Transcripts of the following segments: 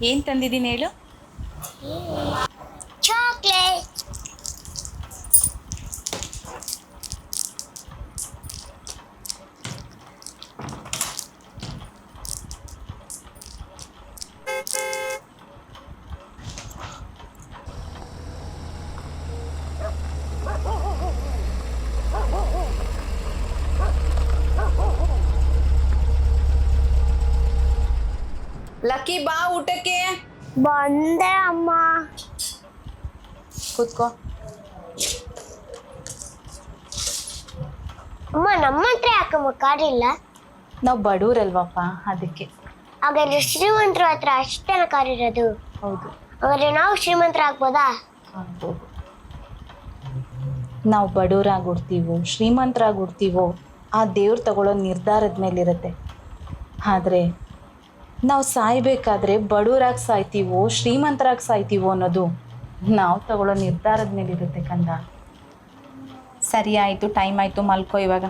ಏನ್ ತಂದಿದ್ದೀನಿ ಹೇಳು? ಚಾಕ್ಲೇಟ್. ಲಕ್ಕಿ ಬಾ ಊಟಕ್ಕೆ. ಬಂದೆ ಅಮ್ಮ. ಕೂತ್ಕೋ. ಅಮ್ಮ ನಮ್ಮ ಹತ್ರ ಯಾಕಮ್ಮ ಕಾರಿಲ್ಲ? ನಾವು ಬಡವ್ರಲ್ವಪ್ಪ, ಅದಕ್ಕೆ. ಹಾಗಾದ್ರೆ ಶ್ರೀಮಂತರ ಹತ್ರ ಅಷ್ಟೇನ ಕಾರಿರೋದು? ಹೌದು. ಹಾಗಾದ್ರೆ ನಾವು ಶ್ರೀಮಂತರಾಗ್ಬೋದಾ? ಆಗ್ಬೋದು. ನಾವು ಬಡವರಾಗ್ಬಿಡ್ತೀವೋ ಶ್ರೀಮಂತರಾಗ್ಬಿಡ್ತೀವೋ ಆ ದೇವ್ರು ತಗೊಳ್ಳೋ ನಿರ್ಧಾರದ ಮೇಲಿರುತ್ತೆ. ಆದರೆ ನಾವು ಸಾಯ್ಬೇಕಾದ್ರೆ ಬಡವರಾಗಿ ಸಾಯ್ತೀವೋ ಶ್ರೀಮಂತರಾಗಿ ಸಾಯ್ತೀವೋ ಅನ್ನೋದು ನಾವು ತಗೊಳ್ಳೋ ನಿರ್ಧಾರದ ಮೇಲಿರುತ್ತೆ ಕಂದ. ಸರಿ ಆಯಿತು, ಟೈಮ್ ಆಯಿತು, ಮಲ್ಕೋ ಇವಾಗ.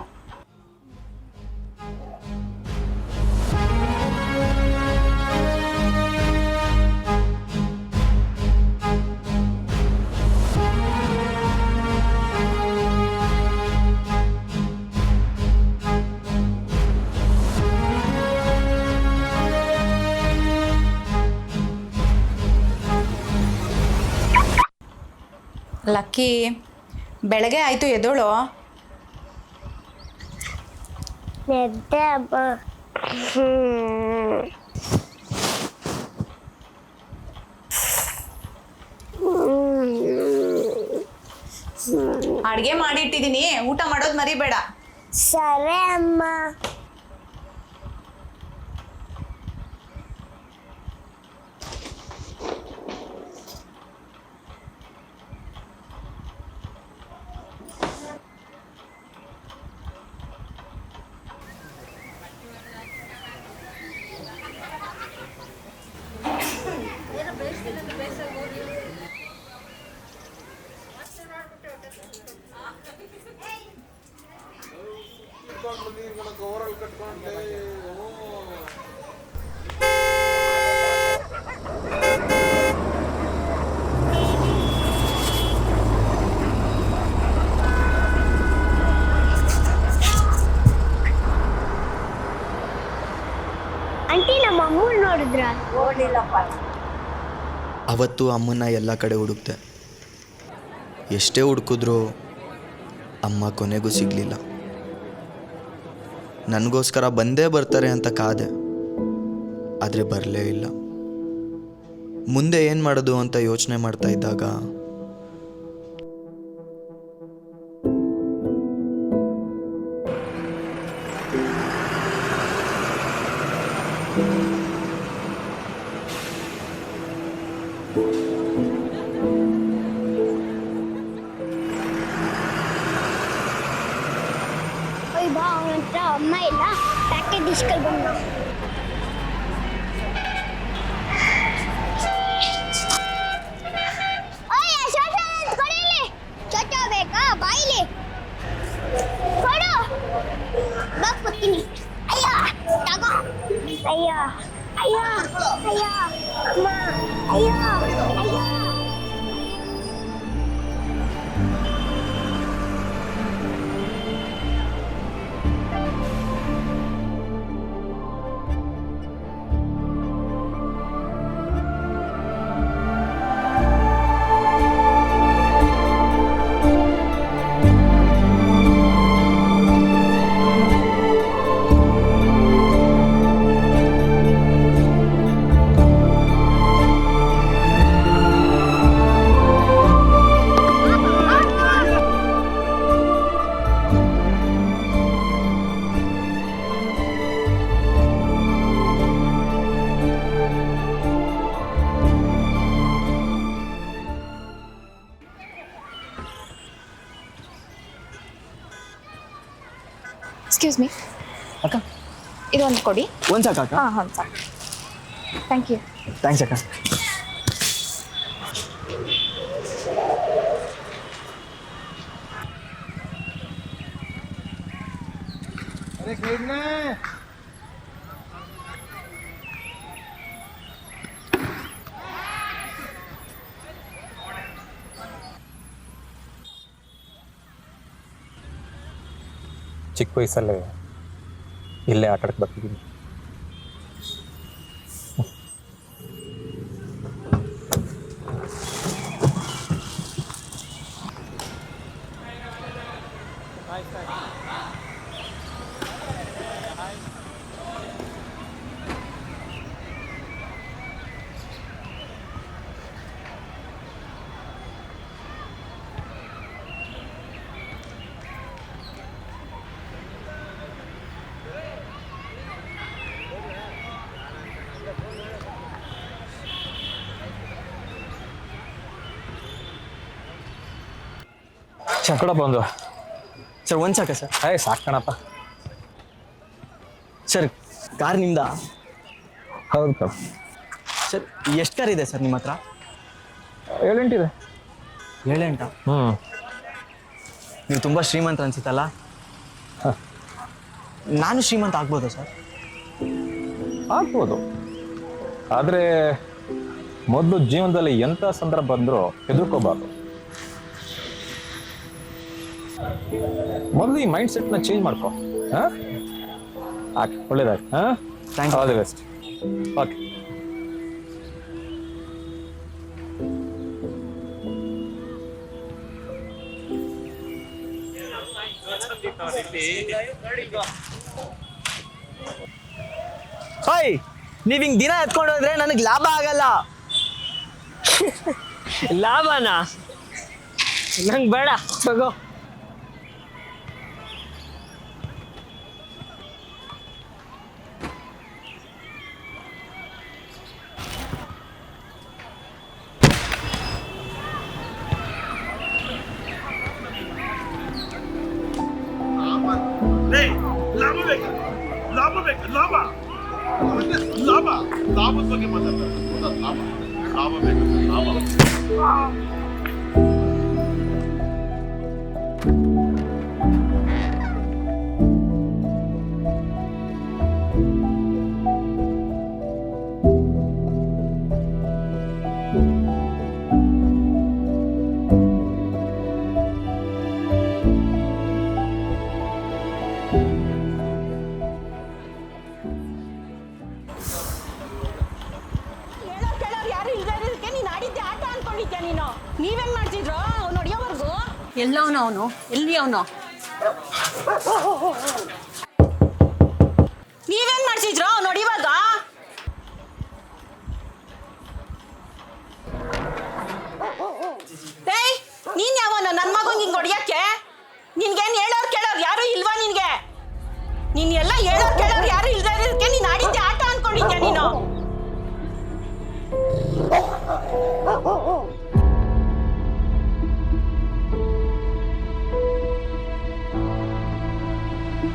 ಲಕ್ಕಿ, ಬೆಳಗ್ಗೆ ಆಯಿತು, ಎದೋಳು. ಎದ್ದೆ ಅಮ್ಮ. ಅಡುಗೆ ಮಾಡಿಟ್ಟಿದ್ದೀನಿ, ಊಟ ಮಾಡೋದು ಮರಿಬೇಡ. ಸರಿ ಅಮ್ಮ. ಆಂಟಿ, ನಮ್ಮ ಅಮ್ಮನ ನೋಡಿದ್ರ? ಅವತ್ತು ಅಮ್ಮನ ಎಲ್ಲ ಕಡೆ ಹುಡುಕ್ತೆ. ಎಷ್ಟೇ ಹುಡುಕಿದ್ರೂ ಅಮ್ಮ ಕೊನೆಗೂ ಸಿಗಲಿಲ್ಲ. ನನಗೋಸ್ಕರ ಬಂದೇ ಬರ್ತಾರೆ ಅಂತ ಕಾದೆ, ಆದರೆ ಬರಲೇ ಇಲ್ಲ. ಮುಂದೆ ಏನು ಮಾಡೋದು ಅಂತ ಯೋಚನೆ ಮಾಡ್ತಾ ಇದ್ದಾಗ ಬಾ, ಅವನ ಹತ್ರ ಅಮ್ಮ ಇಲ್ಲ, ಪ್ಯಾಕೆಟ್ ಇಸ್ಕೊಂಡು ಬಂದ. ಬೇಕಾ? ಬಾಯಿಲಿ ಕೊಡು, ಬಾಕ್ತೀನಿ. ಅಯ್ಯ ತಗೋ. ಅಯ್ಯ ಅಯ್ಯ ಅಯ್ಯ ಅಮ್ಮ, ಅಯ್ಯ ಅಯ್ಯ. ಎಕ್ಸ್ಕ್ಯೂಸ್ ಮೀ, ಅಕ್ಕ ಇದೊಂದು ಕೊಡಿ. ಒಂದು ಸಾಕು ಅಕ್ಕ. ಹಾಂ ಸಾಕು. Thank you. ಥ್ಯಾಂಕ್ಸ್ ಅಕ್ಕ. ಚಿಕ್ಕ ವಯಸ್ಸಲ್ಲೇ ಇಲ್ಲೇ ಆಟ ಆಡಕ್ಕೆ ಬರ್ತಿದ್ದೀನಿ. ಚಕಡ ಬಂದು ಸರ್ ಒಂದು ಸಾಕ ಸರ್. ಸಾಕು ಕಣಪ್ಪ. ಸರ್ ಕಾರ್ ನಿಮ್ದ? ಹೌದು ಕಣ. ಸರ್ ಎಷ್ಟು ಕಾರ್ ಇದೆ ಸರ್ ನಿಮ್ಮ ಹತ್ರ? 7 ಎಂಟಿದೆ. 7 ಎಂಟಾ? ನೀವು ತುಂಬ ಶ್ರೀಮಂತ ಅನ್ಸುತ್ತಲ್ಲ. ನಾನು ಶ್ರೀಮಂತ ಆಗ್ಬೋದಾ ಸರ್? ಆಗ್ಬೋದು, ಆದರೆ ಮೊದಲು ಜೀವನದಲ್ಲಿ ಎಂಥ ಸಂದರ್ಭ ಬಂದರೂ ಹೆದರ್ಕೋಬಾರ್ದು. ಮೊದಲು ಈ ಮೈಂಡ್ ಸೆಟ್ನ ಚೇಂಜ್ ಮಾಡ್ಕೊ. ಹಾಂ, ಆಕೆ ಒಳ್ಳೇದಾಯ್ತು. ಹಾಂ, thank you. All the best. Okay. Hi, ನೀವು ಹಿಂಗೆ ದಿನ ಎತ್ಕೊಂಡು ಹೋದ್ರೆ ನನಗೆ ಲಾಭ ಆಗಲ್ಲ. ಲಾಭನಾ? ನಂಗೆ ಬೇಡ, ತಗೋ. ಲಾಭ ಬೇಕು, ಲಾಭ ಬೇಕು, ಲಾಭ ಲಾಭ ಲಾಭದ ಬಗ್ಗೆ ಮಾತಾಡ್ತಾರೆ. ಲಾಭ ಲಾಭ ಬೇಕು, ಲಾಭ. ನೀವೇನ್ ಮಾಡ್ತಿದ್ರು ಅವ್ನು ಹೊಡಿಯೋವರೆಗೂ? ಎಲ್ಲವನು ಅವನು? ಎಲ್ಲಿ ಅವನು? ನೀವೇನ್ ಮಾಡ್ತಿದ್ರು ಅವ್ನು ಹೊಡಿವಾಗ? ಏಯ್, ನೀನ್ ಯಾವನು ನನ್ನ ಮಗನ್ ಹಿಂಗ್ ಹೊಡಿಯಕ್ಕೆ? ನಿನ್ಗೇನ್ ಹೇಳೋರ್ ಕೇಳೋರ್ ಯಾರು ಇಲ್ವಾ ನಿನ್ಗೆ? ನೀನ್ ಎಲ್ಲ ಹೇಳೋರ್ ಕೇಳೋರ್ ಯಾರು ಇಲ್ದೇ ಇರೋದಕ್ಕೆ ನೀನ್ ಆಡಿದ್ದೆ ಆಟ ಅನ್ಕೊಂಡಿದ್ಯಾ ನೀನು?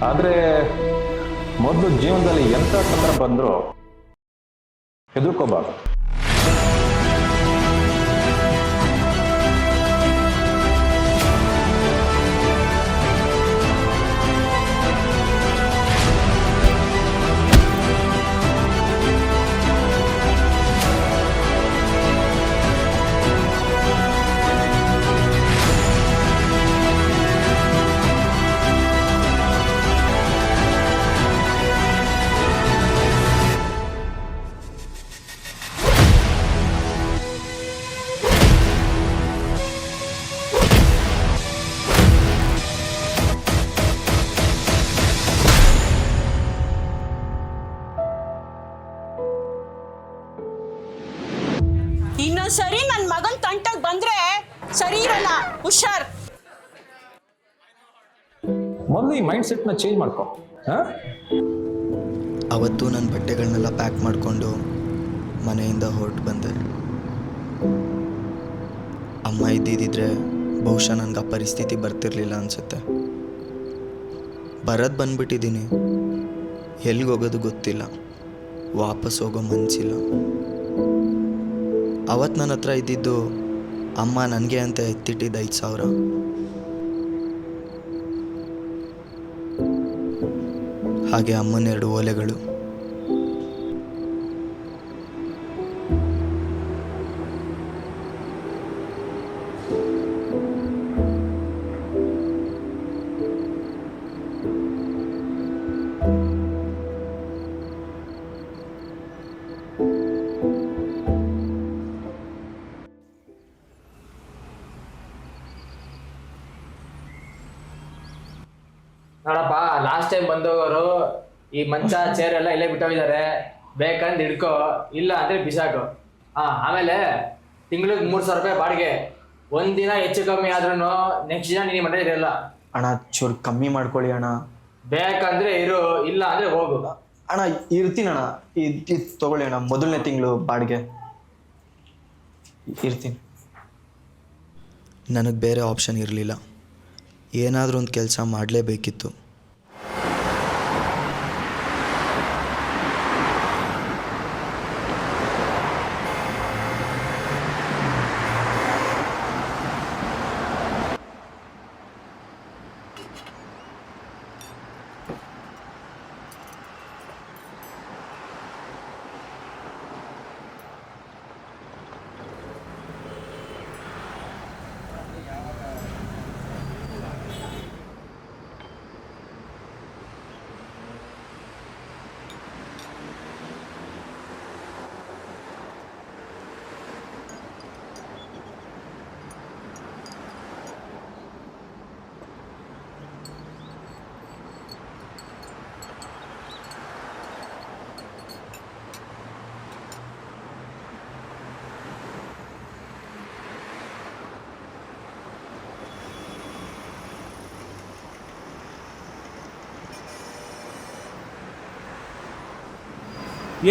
ಆದರೆ ಮೊದಲು ಜೀವನದಲ್ಲಿ ಎಂಥ ಸಂದರ್ಭ ಬಂದರೂ ಹೆದರ್ಕೋಬಾರ್ದು. ಇನ್ನೊಂದ್ಸರಿ ನನ್ನ ಮಗನ್ ತಂಟಕ್ ಬಂದ್ರೆ ಸರಿ ಇರಲ್ಲ, ಹುಷಾರ್. ಮೊದಲು ಈ ಮೈಂಡ್ ಸೆಟ್ನ ಚೇಂಜ್ ಮಾಡ್ಕೊ. ಹಾಂ, ಅವತ್ತು ನನ್ನ ಬಟ್ಟೆಗಳನ್ನೆಲ್ಲ ಪ್ಯಾಕ್ ಮಾಡಿಕೊಂಡು ಮನೆಯಿಂದ ಹೊರಟು ಬಂದೆ. ಅಮ್ಮ ಇದ್ದಿದ್ದರೆ ಬಹುಶಃ ನನಗೆ ಆ ಪರಿಸ್ಥಿತಿ ಬರ್ತಿರ್ಲಿಲ್ಲ ಅನಿಸುತ್ತೆ. ಬರೋದು ಬಂದ್ಬಿಟ್ಟಿದ್ದೀನಿ, ಎಲ್ಲಿಗೋಗೋದು ಗೊತ್ತಿಲ್ಲ, ವಾಪಸ್ ಹೋಗೋ ಮನಸ್ಸಿಲ್ಲ. ಅವತ್ತು ನನ್ನ ಹತ್ರ ಇದ್ದಿದ್ದು ಅಮ್ಮ ನನಗೆ ಅಂತ ಎತ್ತಿಟ್ಟಿದ್ದು 5,000. ಹಾಗೆ ಅಮ್ಮನ 2 ಓಲೆಗಳು. ನೋಡಪ್ಪ, ಲಾಸ್ಟ್ ಟೈಮ್ ಬಂದವರು ಈ ಮಂಚ ಚೇರ್ ಎಲ್ಲ ಇಲ್ಲೇ ಬಿಟ್ಟೋಗಿದ್ದಾರೆ. ಬೇಕಂದ್ ಹಿಡ್ಕೋ, ಇಲ್ಲ ಅಂದ್ರೆ ಬಿಸಾಕು. ಆಮೇಲೆ ತಿಂಗಳಿಗೆ 3,000 ರೂಪಾಯಿ ಬಾಡಿಗೆ. ಒಂದಿನ ಹೆಚ್ಚು ಕಮ್ಮಿ ಆದ್ರೂ ನೆಕ್ಸ್ಟ್ ದಿನ ನೀನು ಮನೆ ಇರಲ್ಲ. ಅಣ್ಣ ಚೂರು ಕಮ್ಮಿ ಮಾಡ್ಕೊಳ್ಳಿ ಅಣ್ಣ. ಬೇಕಂದ್ರೆ ಇರು, ಇಲ್ಲ ಅಂದ್ರೆ ಹೋಗು. ಅಣ್ಣ ಇರ್ತೀನಿ ಅಣ್ಣ, ಇದು ತೊಗೊಳ್ಳಿ ಅಣ್ಣ, ಮೊದಲನೇ ತಿಂಗಳು ಬಾಡಿಗೆ ಇರ್ತೀನಿ. ನನಗೆ ಬೇರೆ ಆಪ್ಷನ್ ಇರಲಿಲ್ಲ, ಏನಾದರೂ ಒಂದು ಕೆಲಸ ಮಾಡಲೇಬೇಕಿತ್ತು.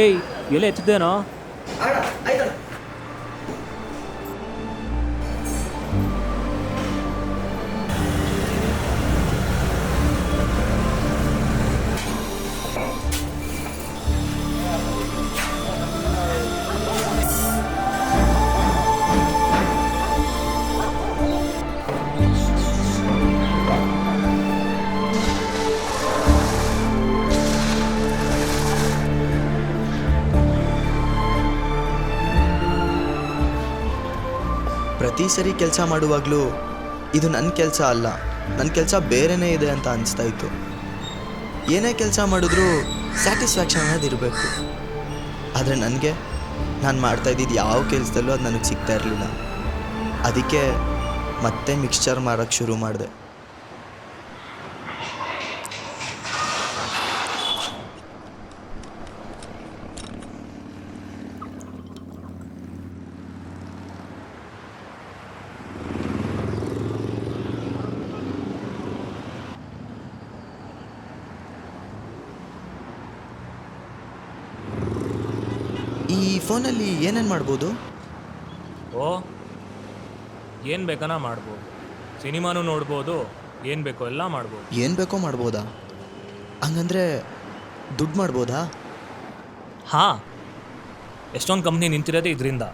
ಏಯ್ ಎಲೆ ಎತ್ತಿದ್ದೇನೋ? ಪ್ರತಿ ಸರಿ ಕೆಲಸ ಮಾಡುವಾಗಲೂ ಇದು ನನ್ನ ಕೆಲಸ ಅಲ್ಲ, ನನ್ನ ಕೆಲಸ ಬೇರೆಯೇ ಇದೆ ಅಂತ ಅನಿಸ್ತಾ ಇತ್ತು. ಏನೇ ಕೆಲಸ ಮಾಡಿದ್ರೂ ಸ್ಯಾಟಿಸ್ಫ್ಯಾಕ್ಷನ್ ಅನ್ನೋದಿರಬೇಕು. ಆದರೆ ನನಗೆ ನಾನು ಮಾಡ್ತಾಯಿದ್ದಿದ್ದು ಯಾವ ಕೆಲಸದಲ್ಲೂ ಅದು ನನಗೆ ಸಿಗ್ತಾ ಇರಲಿಲ್ಲ. ಅದಕ್ಕೆ ಮತ್ತೆ ಮಿಕ್ಸ್ಚರ್ ಮಾರೋಕ್ಕೆ ಶುರು ಮಾಡಿದೆ. ಈ ಫೋನಲ್ಲಿ ಏನೇನು ಮಾಡ್ಬೋದು? ಓ, ಏನು ಬೇಕನ ಮಾಡ್ಬೋದು. ಸಿನಿಮಾನು ನೋಡ್ಬೋದು, ಏನು ಬೇಕೋ ಎಲ್ಲ ಮಾಡ್ಬೋದು. ಏನು ಬೇಕೋ ಮಾಡ್ಬೋದಾ? ಹಂಗಂದ್ರೆ ದುಡ್ಡು ಮಾಡ್ಬೋದಾ? ಹಾಂ, ಎಷ್ಟೊಂದು ಕಂಪ್ನಿ ನಿಂತಿರೋದೇ ಇದರಿಂದ.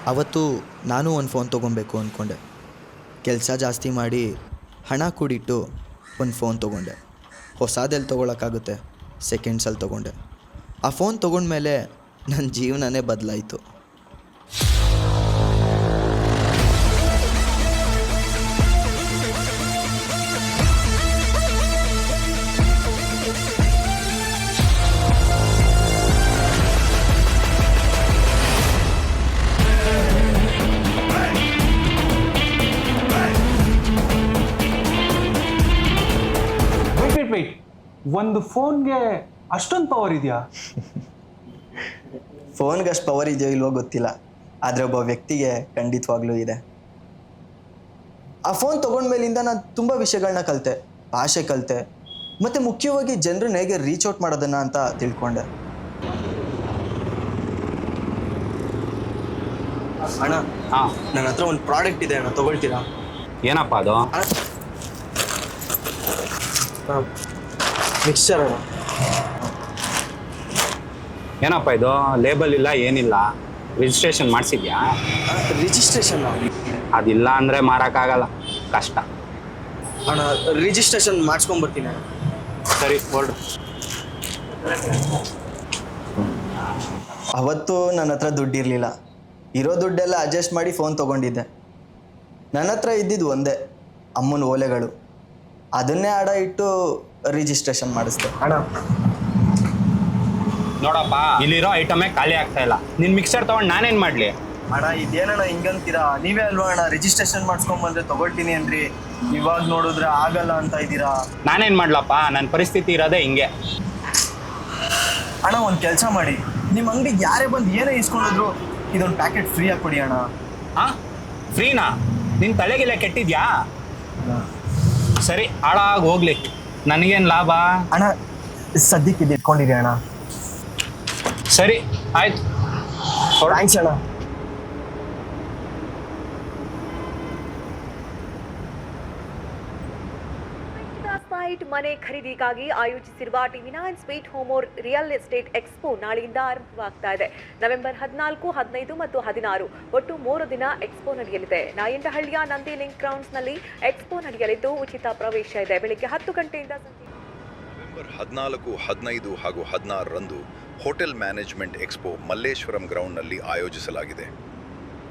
ಅವತ್ತು ನಾನು ಒಂದು ಫೋನ್ ತೊಗೊಬೇಕು ಅಂದ್ಕೊಂಡೆ. ಕೆಲಸ ಜಾಸ್ತಿ ಮಾಡಿ ಹಣ ಕೂಡಿಟ್ಟು ಒಂದು ಫೋನ್ ತೊಗೊಂಡೆ. ಹೊಸದೆಲ್ಲಿ ತೊಗೊಳಕ್ಕಾಗುತ್ತೆ, ಸೆಕೆಂಡ್ಸಲ್ಲಿ ತೊಗೊಂಡೆ. ಆ ಫೋನ್ ತೊಗೊಂಡ್ಮೇಲೆ ನನ್ನ ಜೀವನನೇ ಬದಲಾಯಿತು. ಒಂದು ಫೋನ್ಗೆ ಅಷ್ಟೊಂದು ಪವರ್ ಇದೆಯಾ? ಫೋನ್ಗೆ ಅಷ್ಟು ಪವರ್ ಇದೆಯೋ ಇಲ್ವೋ ಗೊತ್ತಿಲ್ಲ, ಆದರೆ ಒಬ್ಬ ವ್ಯಕ್ತಿಗೆ ಖಂಡಿತವಾಗ್ಲೂ ಇದೆ. ಆ ಫೋನ್ ತೊಗೊಂಡ್ಮೇಲಿಂದ ನಾನು ತುಂಬ ವಿಷಯಗಳನ್ನ ಕಲಿತೆ. ಭಾಷೆ ಕಲಿತೆ, ಮತ್ತು ಮುಖ್ಯವಾಗಿ ಜನರನ್ನ ಹೇಗೆ ರೀಚ್ ಔಟ್ ಮಾಡೋದನ್ನ ಅಂತ ತಿಳ್ಕೊಂಡೆ. ಅಣ್ಣ ಹಾಂ, ನನ್ನ ಹತ್ರ ಒಂದು ಪ್ರಾಡಕ್ಟ್ ಇದೆ ಅಣ್ಣ, ತಗೊಳ್ತೀರಾ? ಏನಪ್ಪ ಅದು? ಮಿಕ್ಸ್ಚರ್ ಅಣ್ಣ. ಏನಪ್ಪ ಇದು? ಲೇಬಲ್ ಇಲ್ಲ, ಏನಿಲ್ಲ. ರಿಜಿಸ್ಟ್ರೇಷನ್ ಮಾಡಿಸಿದ್ಯಾ? ರಿಜಿಸ್ಟ್ರೇಷನ್ ಅದಿಲ್ಲ ಅಂದರೆ ಮಾರೋಕ್ಕಾಗಲ್ಲ, ಕಷ್ಟ. ಅಣ್ಣ ರಿಜಿಸ್ಟ್ರೇಷನ್ ಮಾಡಿಸ್ಕೊಂಬರ್ತೀನಿ ಅಣ್ಣ. ಸರಿ, ಹೊರಡು. ಅವತ್ತು ನನ್ನ ಹತ್ರ ದುಡ್ಡಿರಲಿಲ್ಲ. ಇರೋ ದುಡ್ಡೆಲ್ಲ ಅಡ್ಜಸ್ಟ್ ಮಾಡಿ ಫೋನ್ ತೊಗೊಂಡಿದ್ದೆ. ನನ್ನ ಹತ್ರ ಇದ್ದಿದ್ದು ಒಂದೇ, ಅಮ್ಮನ ಓಲೆಗಳು. ಅದನ್ನೇ ಅಡ ಇಟ್ಟು ರಿಜಿಸ್ಟ್ರೇಷನ್ ಮಾಡಿಸ್ದೆ. ಅಣ್ಣ ನೋಡಪ್ಪ, ಇಲ್ಲಿರೋ ಐಟಮೇ ಖಾಲಿ ಆಗ್ತಾ ಇಲ್ಲ. ನಿನ್ನ ಮಿಕ್ಸರ್ ತೊಗೊಂಡು ನಾನೇನು ಮಾಡಲಿ? ಅಣ್ಣ ಇದೇನಣ್ಣ ಹಿಂಗಂತೀರಾ? ನೀವೇ ಅಲ್ವಾ ಅಣ್ಣ ರಿಜಿಸ್ಟ್ರೇಷನ್ ಮಾಡಿಸ್ಕೊಂಬಂದ್ರೆ ತೊಗೊಳ್ತೀನಿ ಅಂದ್ರಿ. ಇವಾಗ ನೋಡಿದ್ರೆ ಆಗಲ್ಲ ಅಂತ ಇದ್ದೀರಾ. ನಾನೇನು ಮಾಡ್ಲಪ್ಪ, ನನ್ನ ಪರಿಸ್ಥಿತಿ ಇರೋದೇ ಹಿಂಗೆ. ಅಣ್ಣ ಒಂದು ಕೆಲಸ ಮಾಡಿ, ನಿಮ್ಮ ಅಂಗಡಿಗೆ ಯಾರೇ ಬಂದು ಏನೇ ಇಸ್ಕೊಂಡ್ರು ಇದೊಂದು ಪ್ಯಾಕೆಟ್ ಫ್ರೀ ಆಗಿ ಕೊಡಿ ಅಣ್ಣ. ಹಾಂ, ಫ್ರೀನಾ? ನಿನ್ನ ತಲೆಗಿಲ್ಲ ಕೆಟ್ಟಿದ್ಯಾ? ಸರಿ, ಹಾಳಾಗಿ ಹೋಗ್ಲಿ, ನನಗೇನು ಲಾಭ? ಅಣ್ಣ ಸದ್ಯಕ್ಕೆ ಇದು ಇಟ್ಕೊಂಡಿರಿ ಅಣ್ಣ. ಸರಿ, ಆಯ್ತು. ಥ್ಯಾಂಕ್ಸ್ ಅಣ್ಣ. ಸೈಟ್ ಮನೆ ಖರೀದಿಗಾಗಿ ಆಯೋಜಿಸಿರುವ ಟಿ9 sweet home real estate expo ನಾಳೆಯಿಂದ ಆರಂಭವಾಗ್ತಾ ಇದೆ. ನವೆಂಬರ್ 14, 15 ಮತ್ತು 16 ಒಟ್ಟು 3 ದಿನ ಎಕ್ಸ್ಪೋ ನಡೆಯಲಿದೆ. ನಾಯಂಡಹಳ್ಳಿಯ ನಂದಿ ಲಿಂಕ್ ಗ್ರೌಂಡ್ಸ್ನಲ್ಲಿ ಎಕ್ಸ್ಪೋ ನಡೆಯಲಿದ್ದು ಉಚಿತ ಪ್ರವೇಶ ಇದೆ. ಬೆಳಿಗ್ಗೆ 10 ಗಂಟೆಯಿಂದ ನವೆಂಬರ್ 14, 15 ಹಾಗೂ 16ರಂದು ಹೋಟೆಲ್ ಮ್ಯಾನೇಜ್ಮೆಂಟ್ ಎಕ್ಸ್ಪೋ ಮಲ್ಲೇಶ್ವರಂ ಗ್ರೌಂಡ್ನಲ್ಲಿ ಆಯೋಜಿಸಲಾಗಿದೆ.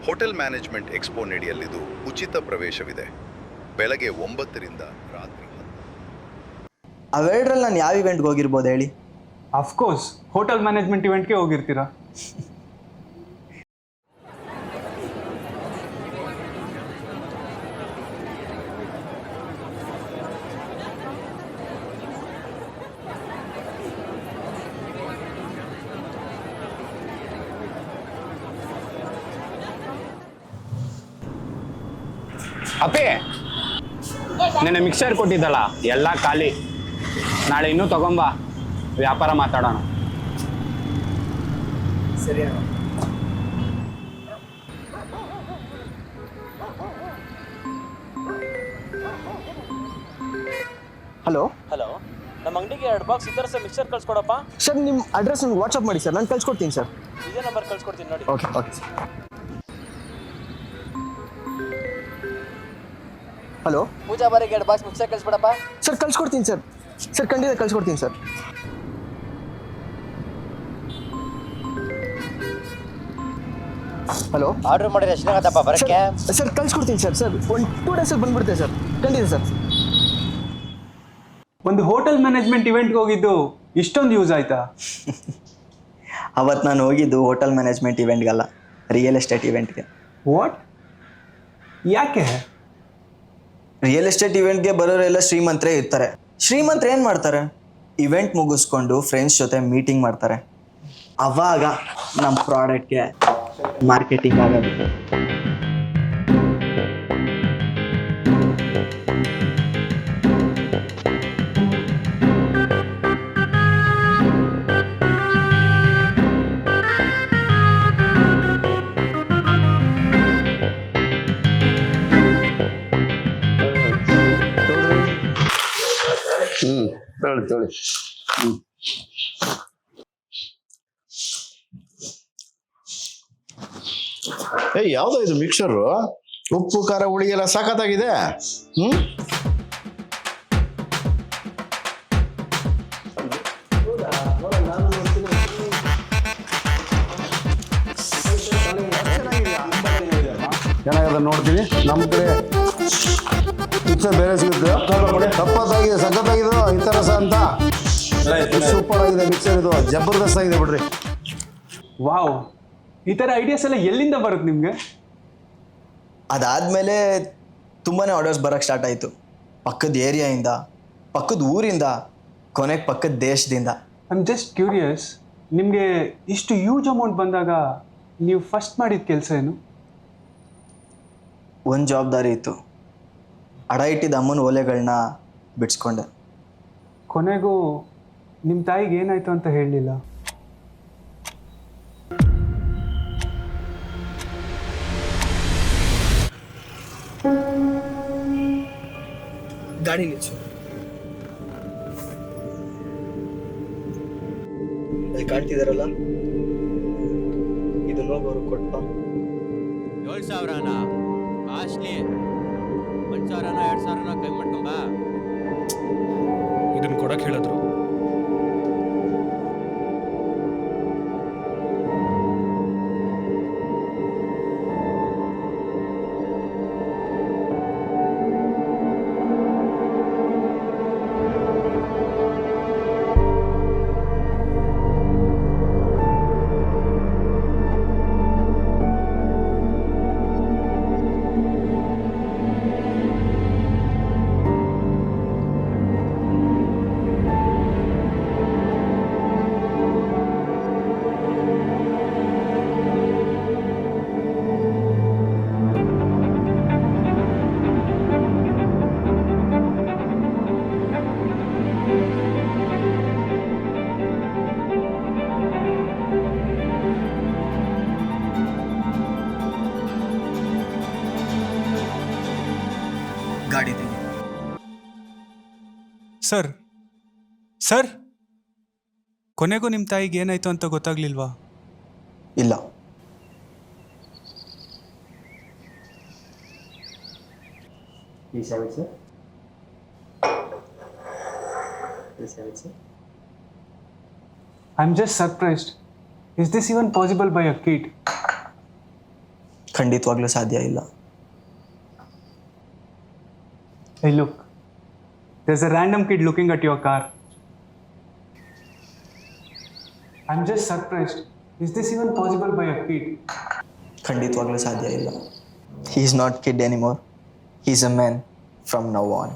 ಹೋಟೆಲ್ ಮ್ಯಾನೇಜ್ಮೆಂಟ್ ಎಕ್ಸ್ಪೋ ನಡೆಯಲಿದ್ದು ಉಚಿತ ಪ್ರವೇಶವಿದೆ. ಬೆಳಗ್ಗೆ 9ರಿಂದ ರಾತ್ರಿ 10. ಅವೆರಡರಲ್ಲಿ ನಾನು ಯಾವ ಇವೆಂಟ್ಗೆ ಹೋಗಿರ್ಬೋದು ಹೇಳಿ? ಅಫ್ಕೋರ್ಸ್ ಹೋಟೆಲ್ ಮ್ಯಾನೇಜ್ಮೆಂಟ್ ಇವೆಂಟ್ಗೆ ಹೋಗಿರ್ತೀರಾ. ಅಪ್ಪಿ, ನೆನ್ನೆ ಮಿಕ್ಸರ್ ಕೊಟ್ಟಿದ್ದಲ್ಲ, ಎಲ್ಲ ಖಾಲಿ. ನಾಳೆ ಇನ್ನೂ ತಗೊಂಬಾ, ವ್ಯಾಪಾರ ಮಾತಾಡೋಣ. ಸರಿ ಅಣ್ಣ. ಹಲೋ ಹಲೋ, ನಮ್ಮ ಅಂಗಡಿಗೆ 2 ಬಾಕ್ಸ್ ಈ ಥರ ಸರ್ ಮಿಕ್ಸರ್ ಕಳ್ಸ್ಕೊಡಪ್ಪ. ಸರ್ ನಿಮ್ಮ ಅಡ್ರೆಸ್ ನನಗೆ ವಾಟ್ಸಪ್ ಮಾಡಿ ಸರ್, ನಾನು ಕಳ್ಸ್ಕೊಡ್ತೀನಿ ಸರ್. ಇದೇ ನಂಬರ್ ಕಳ್ಸ್ಕೊಡ್ತೀನಿ ನೋಡಿ. Okay okay sir. ಹಲೋ, ಪೂಜಾ ಬಾರಿಗೆ 2 ಬಾಕ್ಸ್ ಮಿಕ್ಸರ್ ಕಳ್ಸ್ಕೊಡಪ್ಪ. ಸರ್ ಕಳ್ಸ್ಕೊಡ್ತೀನಿ ಸರ್. ಸರ್ ಖಂಡಿತ ಕಳ್ಸ್ಕೊಡ್ತೀನಿ ಸರ್. ಹಲೋ, ಆರ್ಡರ್ ಮಾಡಿದ್ರೆ ಎಷ್ಟಾಗತ್ತಪ್ಪ ಬರಕ್ಕೆ? ಸರ್ ಕಳ್ಸ್ಕೊಡ್ತೀನಿ ಸರ್. ಸರ್ ಒಂದು 2 ಡೇಸಲ್ಲಿ ಬಂದ್ಬಿಡುತ್ತೆ ಸರ್, ಖಂಡಿತ ಸರ್. ಒಂದು ಹೋಟೆಲ್ ಮ್ಯಾನೇಜ್ಮೆಂಟ್ ಇವೆಂಟ್ಗೆ ಹೋಗಿದ್ದು ಇಷ್ಟೊಂದು ಯೂಸ್ ಆಯ್ತಾ? ಅವತ್ತು ನಾನು ಹೋಗಿದ್ದು ಹೋಟೆಲ್ ಮ್ಯಾನೇಜ್ಮೆಂಟ್ ಇವೆಂಟ್ಗಲ್ಲ, ರಿಯಲ್ ಎಸ್ಟೇಟ್ ಇವೆಂಟ್ಗೆ. ವಾಟ್? ಯಾಕೆ? ರಿಯಲ್ ಎಸ್ಟೇಟ್ ಇವೆಂಟ್ಗೆ ಬರೋರೆಲ್ಲ ಶ್ರೀಮಂತರೇ ಇರ್ತಾರೆ. ಶ್ರೀಮಂತರು ಏನು ಮಾಡ್ತಾರೆ? ಇವೆಂಟ್ ಮುಗಿಸ್ಕೊಂಡು ಫ್ರೆಂಡ್ಸ್ ಜೊತೆ ಮೀಟಿಂಗ್ ಮಾಡ್ತಾರೆ. ಅವಾಗ ನಮ್ಮ ಪ್ರಾಡಕ್ಟ್ಗೆ ಮಾರ್ಕೆಟಿಂಗ್ ಆಗೋದು. ತೊಳಿ. ಯಾವ್ದೋ ಇದು ಮಿಕ್ಸರು? ಉಪ್ಪು ಖಾರ ಹುಳಿ ಎಲ್ಲ ಸಖತ್ತಾಗಿದೆ. ಚೆನ್ನಾಗಿದೆ, ನೋಡ್ತೀನಿ. ನಮ್ಮ ಕಡೆ ಮಿಕ್ಸರ್ ಬೇರೆ ಸಿಗುತ್ತೆ, ತಪ್ಪತ್ತಾಗಿದೆ, ಸಖತ್ತಾಗಿದೆ ಈ ಥರ ಸಹ ಅಂತ. ಸೂಪರ್ ಆಗಿದೆ ಮಿಕ್ಸರ್, ಇದು ಜಬರ್ದಸ್ತ್ ಆಗಿದೆ ಬಿಡ್ರಿ. ವಾವ್, ಈ ಥರ ಐಡಿಯಾಸ್ ಎಲ್ಲ ಎಲ್ಲಿಂದ ಬರುತ್ತೆ ನಿಮಗೆ? ಅದಾದಮೇಲೆ ತುಂಬಾ ಆರ್ಡರ್ಸ್ ಬರೋಕ್ಕೆ ಸ್ಟಾರ್ಟ್ ಆಯಿತು. ಪಕ್ಕದ ಏರಿಯಾಯಿಂದ, ಪಕ್ಕದ ಊರಿಂದ, ಕೊನೆಗೆ ಪಕ್ಕದ ದೇಶದಿಂದ. ಐ ಆಮ್ ಜಸ್ಟ್ ಕ್ಯೂರಿಯಸ್, ನಿಮಗೆ ಇಷ್ಟು ಹ್ಯೂಜ್ ಅಮೌಂಟ್ ಬಂದಾಗ ನೀವು ಫಸ್ಟ್ ಮಾಡಿದ ಕೆಲಸ ಏನು? ಒಂದು ಜವಾಬ್ದಾರಿ ಇತ್ತು. ಅಡ ಇಟ್ಟಿದ್ದ ಅಮ್ಮನ ಓಲೆಗಳನ್ನ ಬಿಡಿಸ್ಕೊಂಡೆ. ಕೊನೆಗೂ ನಿಮ್ಮ ತಾಯಿಗೆ ಏನಾಯ್ತು ಅಂತ ಹೇಳಲಿಲ್ಲ. ಗಾಡಿ ನಿಲ್ಸು. ಅಲ್ಲಿ ಕಾಣ್ತಿದಾರಲ್ಲ, ಇದು ಹೋಗೋರು ಕೊಟ್ಟ 7,000ನ ಕಾಸ್ಟ್ಲಿ. 1,000ನ 2,000ನ ಕೈ ಮಾಡ್ಕೊಂಬ. ಇದನ್ನ ಕೊಡಕ್ಕೆ ಹೇಳಿದ್ರು. ಗಾಡಿ ಸರ್ ಸರ್, ಕೊನೆಗೂ ನಿಮ್ಮ ತಾಯಿಗೆ ಏನಾಯ್ತು ಅಂತ ಗೊತ್ತಾಗ್ಲಿಲ್ವಾ? ಇಲ್ಲ. I'm just surprised. Is this even possible by a kid? ಖಂಡಿತವಾಗ್ಲೂ ಸಾಧ್ಯ ಇಲ್ಲ. Hey, look. There's a random kid looking at your car. I'm just surprised. Is this even possible by a kid? ಖಂಡಿತವಾಗ್ಲೂ ಸಾಧ್ಯ ಇಲ್ಲ. He is not kid anymore. He is a man from now on.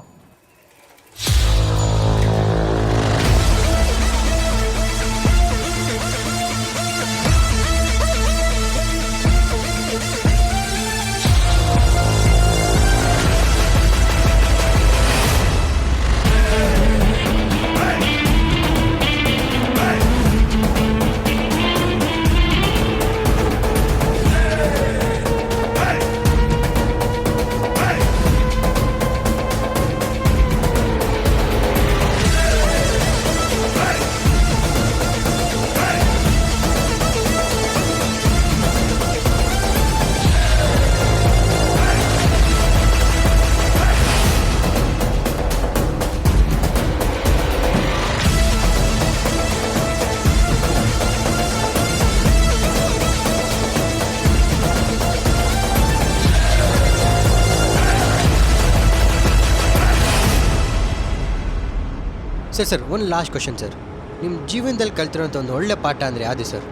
Sir ಒಂದು last question sir. ನಿಮ್ಮ ಜೀವನದಲ್ಲಿ ಕಲ್ತಿರೋಂಥ ಒಂದು ಒಳ್ಳೆ ಪಾಠ ಅಂದರೆ ಯಾವುದು ಸರ್?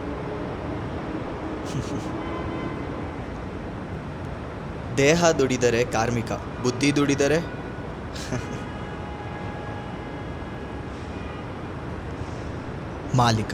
ದೇಹ ದುಡಿದರೆ ಕಾರ್ಮಿಕ, ಬುದ್ಧಿ ದುಡಿದರೆ ಮಾಲೀಕ.